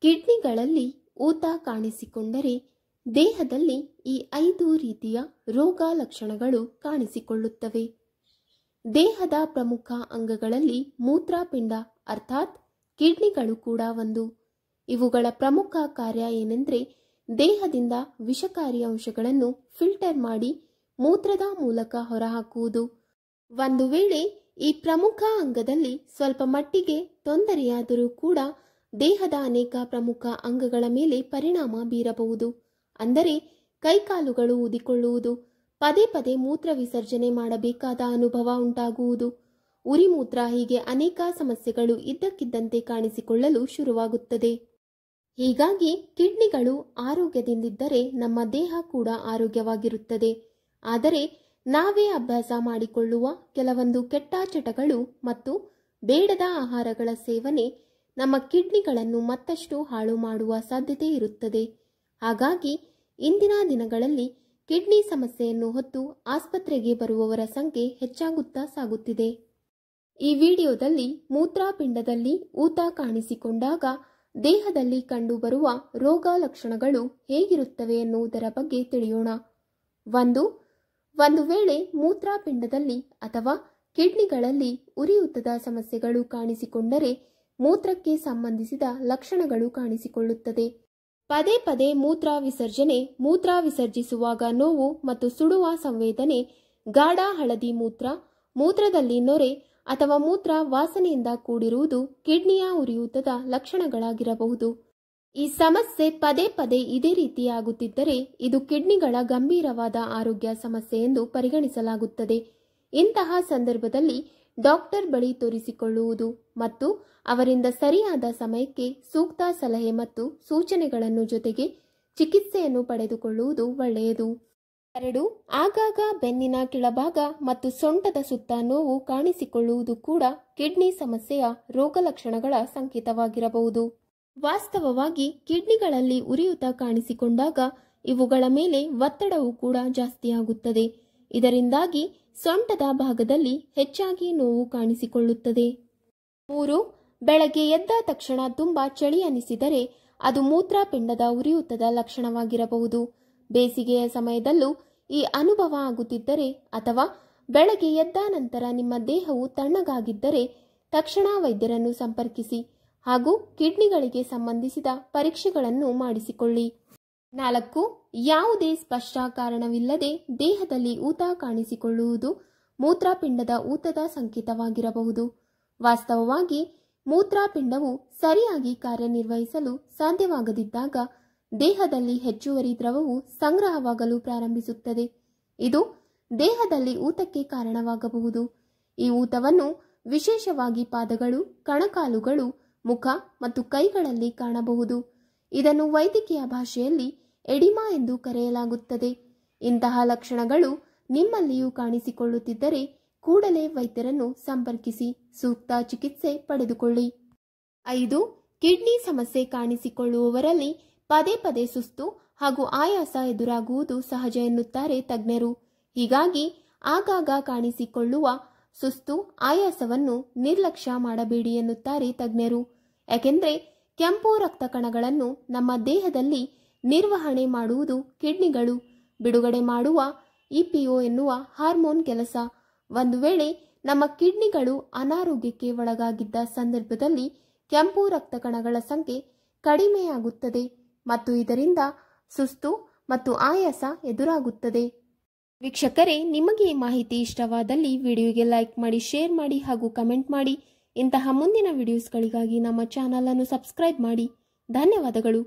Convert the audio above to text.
ಕಿಡ್ನಿಗಳಲ್ಲಿ ಊತ ಕಾಣಿಸಿಕೊಂಡರೆ ದೇಹದಲ್ಲಿ ಈ 5 ರೀತಿಯ ರೋಗ ಲಕ್ಷಣಗಳು ಕಾಣಿಸಿಕೊಳ್ಳುತ್ತವೆ. ದೇಹದ ಪ್ರಮುಖ ಅಂಗಗಳಲ್ಲಿ ಮೂತ್ರಪಿಂಡ ಅರ್ಥಾತ್ ಕಿಡ್ನಿಗಳು ಕೂಡ ಒಂದು. ಇವುಗಳ ಪ್ರಮುಖ ಕಾರ್ಯ ಏನೆಂದರೆ ದೇಹದಿಂದ ವಿಷಕಾರಿ ಅಂಶಗಳನ್ನು ಫಿಲ್ಟರ್ ಮಾಡಿ ಮೂತ್ರದ ಮೂಲಕ ಹೊರಹಾಕುವುದು. ಒಂದು ವೇಳೆ ಈ ಪ್ರಮುಖ ಅಂಗದಲ್ಲಿ ಸ್ವಲ್ಪ ಮಟ್ಟಿಗೆ ತೊಂದರೆಯಾದರೂ ಕೂಡ ದೇಹದ ಅನೇಕ ಪ್ರಮುಖ ಅಂಗಗಳ ಮೇಲೆ ಪರಿಣಾಮ ಬೀರಬಹುದು. ಅಂದರೆ ಕೈಕಾಲುಗಳು ಊದಿಕೊಳ್ಳುವುದು, ಪದೇ ಪದೇ ಮೂತ್ರ ವಿಸರ್ಜನೆ ಮಾಡಬೇಕಾದ ಅನುಭವ ಉಂಟಾಗುವುದು, ಉರಿ ಮೂತ್ರ, ಹೀಗೆ ಅನೇಕ ಸಮಸ್ಯೆಗಳು ಇದ್ದಕ್ಕಿದ್ದಂತೆ ಕಾಣಿಸಿಕೊಳ್ಳಲು ಶುರುವಾಗುತ್ತದೆ. ಹೀಗಾಗಿ ಕಿಡ್ನಿಗಳು ಆರೋಗ್ಯದಿಂದಿದ್ದರೆ ನಮ್ಮ ದೇಹ ಕೂಡ ಆರೋಗ್ಯವಾಗಿರುತ್ತದೆ. ಆದರೆ ನಾವೇ ಅಭ್ಯಾಸ ಮಾಡಿಕೊಳ್ಳುವ ಕೆಲವೊಂದು ಕೆಟ್ಟ ಚಟಗಳು ಮತ್ತು ಬೇಡದ ಆಹಾರಗಳ ಸೇವನೆ ನಮ್ಮ ಕಿಡ್ನಿಗಳನ್ನು ಮತ್ತಷ್ಟು ಹಾಳು ಮಾಡುವ ಸಾಧ್ಯತೆ ಇರುತ್ತದೆ. ಹಾಗಾಗಿ ಇಂದಿನ ದಿನಗಳಲ್ಲಿ ಕಿಡ್ನಿ ಸಮಸ್ಯೆಯನ್ನು ಹೊತ್ತು ಆಸ್ಪತ್ರೆಗೆ ಬರುವವರ ಸಂಖ್ಯೆ ಹೆಚ್ಚಾಗುತ್ತಾ ಸಾಗುತ್ತಿದೆ. ಈ ವಿಡಿಯೋದಲ್ಲಿ ಮೂತ್ರಪಿಂಡದಲ್ಲಿ ಊತ ಕಾಣಿಸಿಕೊಂಡಾಗ ದೇಹದಲ್ಲಿ ಕಂಡುಬರುವ ರೋಗ ಲಕ್ಷಣಗಳು ಹೇಗಿರುತ್ತವೆ ಎನ್ನುವುದರ ಬಗ್ಗೆ ತಿಳಿಯೋಣ. ಒಂದು ವೇಳೆ ಮೂತ್ರಪಿಂಡದಲ್ಲಿ ಅಥವಾ ಕಿಡ್ನಿಗಳಲ್ಲಿ ಉರಿಯೂತದ ಸಮಸ್ಯೆಗಳು ಕಾಣಿಸಿಕೊಂಡರೆ ಮೂತ್ರಕ್ಕೆ ಸಂಬಂಧಿಸಿದ ಲಕ್ಷಣಗಳು ಕಾಣಿಸಿಕೊಳ್ಳುತ್ತದೆ. ಪದೇ ಪದೇ ಮೂತ್ರ ವಿಸರ್ಜನೆ, ಮೂತ್ರ ವಿಸರ್ಜಿಸುವಾಗ ನೋವು ಮತ್ತು ಸುಡುವ ಸಂವೇದನೆ, ಗಾಢ ಹಳದಿ ಮೂತ್ರ, ಮೂತ್ರದಲ್ಲಿ ನೊರೆ ಅಥವಾ ಮೂತ್ರ ವಾಸನೆಯಿಂದ ಕೂಡಿರುವುದು ಕಿಡ್ನಿಯ ಉರಿಯೂತದ ಲಕ್ಷಣಗಳಾಗಿರಬಹುದು. ಈ ಸಮಸ್ಯೆ ಪದೇ ಪದೇ ಇದೇ ರೀತಿಯಾಗುತ್ತಿದ್ದರೆ ಇದು ಕಿಡ್ನಿಗಳ ಗಂಭೀರವಾದ ಆರೋಗ್ಯ ಸಮಸ್ಯೆ ಎಂದು ಪರಿಗಣಿಸಲಾಗುತ್ತದೆ. ಇಂತಹ ಸಂದರ್ಭದಲ್ಲಿ ಡಾಕ್ಟರ್ ಬಳಿ ತೋರಿಸಿಕೊಳ್ಳುವುದು ಮತ್ತು ಅವರಿಂದ ಸರಿಯಾದ ಸಮಯಕ್ಕೆ ಸೂಕ್ತ ಸಲಹೆ ಮತ್ತು ಸೂಚನೆಗಳನ್ನು ಜೊತೆಗೆ ಚಿಕಿತ್ಸೆಯನ್ನು ಪಡೆದುಕೊಳ್ಳುವುದು ಒಳ್ಳೆಯದು. 2. ಆಗಾಗ ಬೆನ್ನಿನ ಕೆಳಭಾಗ ಮತ್ತು ಸೊಂಟದ ಸುತ್ತ ನೋವು ಕಾಣಿಸಿಕೊಳ್ಳುವುದು ಕೂಡ ಕಿಡ್ನಿ ಸಮಸ್ಯೆಯ ರೋಗ ಲಕ್ಷಣಗಳ ಸಂಕೇತವಾಗಿರಬಹುದು. ವಾಸ್ತವವಾಗಿ ಕಿಡ್ನಿಗಳಲ್ಲಿ ಉರಿಯೂತ ಕಾಣಿಸಿಕೊಂಡಾಗ ಇವುಗಳ ಮೇಲೆ ಒತ್ತಡವು ಕೂಡ ಜಾಸ್ತಿಯಾಗುತ್ತದೆ. ಇದರಿಂದಾಗಿ ಸೊಂಟದ ಭಾಗದಲ್ಲಿ ಹೆಚ್ಚಾಗಿ ನೋವು ಕಾಣಿಸಿಕೊಳ್ಳುತ್ತದೆ. 3. ಬೆಳಗ್ಗೆ ಎದ್ದ ತಕ್ಷಣ ತುಂಬ ಚಳಿ ಅನಿಸಿದರೆ ಅದು ಮೂತ್ರಪಿಂಡದ ಉರಿಯೂತದ ಲಕ್ಷಣವಾಗಿರಬಹುದು. ಬೇಸಿಗೆಯ ಸಮಯದಲ್ಲೂ ಈ ಅನುಭವ ಆಗುತ್ತಿದ್ದರೆ ಅಥವಾ ಬೆಳಗ್ಗೆ ಎದ್ದ ನಂತರ ನಿಮ್ಮ ದೇಹವು ತಣ್ಣಗಾಗಿದ್ದರೆ ತಕ್ಷಣ ವೈದ್ಯರನ್ನು ಸಂಪರ್ಕಿಸಿ ಹಾಗೂ ಕಿಡ್ನಿಗಳಿಗೆ ಸಂಬಂಧಿಸಿದ ಪರೀಕ್ಷೆಗಳನ್ನು ಮಾಡಿಸಿಕೊಳ್ಳಿ. 4. ಯಾವುದೇ ಸ್ಪಷ್ಟ ಕಾರಣವಿಲ್ಲದೆ ದೇಹದಲ್ಲಿ ಊತ ಕಾಣಿಸಿಕೊಳ್ಳುವುದು ಮೂತ್ರಪಿಂಡದ ಊತದ ಸಂಕೇತವಾಗಿರಬಹುದು. ವಾಸ್ತವವಾಗಿ ಮೂತ್ರಪಿಂಡವು ಸರಿಯಾಗಿ ಕಾರ್ಯನಿರ್ವಹಿಸಲು ಸಾಧ್ಯವಾಗದಿದ್ದಾಗ ದೇಹದಲ್ಲಿ ಹೆಚ್ಚುವರಿ ದ್ರವವು ಸಂಗ್ರಹವಾಗಲು ಪ್ರಾರಂಭಿಸುತ್ತದೆ. ಇದು ದೇಹದಲ್ಲಿ ಊತಕ್ಕೆ ಕಾರಣವಾಗಬಹುದು. ಈ ಊತವನ್ನು ವಿಶೇಷವಾಗಿ ಪಾದಗಳು, ಕಣಕಾಲುಗಳು, ಮುಖ ಮತ್ತು ಕೈಗಳಲ್ಲಿ ಕಾಣಬಹುದು. ಇದನ್ನು ವೈದ್ಯಕೀಯ ಭಾಷೆಯಲ್ಲಿ ಎಡಿಮಾ ಎಂದು ಕರೆಯಲಾಗುತ್ತದೆ. ಇಂತಹ ಲಕ್ಷಣಗಳು ನಿಮ್ಮಲ್ಲಿಯೂ ಕಾಣಿಸಿಕೊಳ್ಳುತ್ತಿದ್ದರೆ ಕೂಡಲೇ ವೈದ್ಯರನ್ನು ಸಂಪರ್ಕಿಸಿ ಸೂಕ್ತ ಚಿಕಿತ್ಸೆ ಪಡೆದುಕೊಳ್ಳಿ. 5. ಕಿಡ್ನಿ ಸಮಸ್ಯೆ ಕಾಣಿಸಿಕೊಳ್ಳುವವರಲ್ಲಿ ಪದೇ ಪದೇ ಸುಸ್ತು ಹಾಗೂ ಆಯಾಸ ಎದುರಾಗುವುದು ಸಹಜ ಎನ್ನುತ್ತಾರೆ ತಜ್ಞರು. ಹೀಗಾಗಿ ಆಗಾಗ ಕಾಣಿಸಿಕೊಳ್ಳುವ ಸುಸ್ತು, ಆಯಾಸವನ್ನು ನಿರ್ಲಕ್ಷ್ಯ ಮಾಡಬೇಡಿ ಎನ್ನುತ್ತಾರೆ ತಜ್ಞರು. ಯಾಕೆಂದರೆ ಕೆಂಪು ರಕ್ತ ಕಣಗಳನ್ನು ನಮ್ಮ ದೇಹದಲ್ಲಿ ನಿರ್ವಹಣೆ ಮಾಡುವುದು ಕಿಡ್ನಿಗಳು ಬಿಡುಗಡೆ ಮಾಡುವ ಇಪಿಒ ಎನ್ನುವ ಹಾರ್ಮೋನ್ ಕೆಲಸ. ಒಂದು ವೇಳೆ ನಮ್ಮ ಕಿಡ್ನಿಗಳು ಅನಾರೋಗ್ಯಕ್ಕೆ ಒಳಗಾಗಿದ್ದ ಸಂದರ್ಭದಲ್ಲಿ ಕೆಂಪು ರಕ್ತ ಕಣಗಳ ಸಂಖ್ಯೆ ಕಡಿಮೆಯಾಗುತ್ತದೆ ಮತ್ತು ಇದರಿಂದ ಸುಸ್ತು ಮತ್ತು ಆಯಾಸ ಎದುರಾಗುತ್ತದೆ. ವೀಕ್ಷಕರೇ, ನಿಮಗೆ ಈ ಮಾಹಿತಿ ಇಷ್ಟವಾದಲ್ಲಿ ವಿಡಿಯೋಗೆ ಲೈಕ್ ಮಾಡಿ, ಶೇರ್ ಮಾಡಿ ಹಾಗೂ ಕಮೆಂಟ್ ಮಾಡಿ. ಇಂತಹ ಮುಂದಿನ ವಿಡಿಯೋಸ್ಗಳಿಗಾಗಿ ನಮ್ಮ ಚಾನಲ್ ಅನ್ನು ಸಬ್ಸ್ಕ್ರೈಬ್ ಮಾಡಿ. ಧನ್ಯವಾದಗಳು.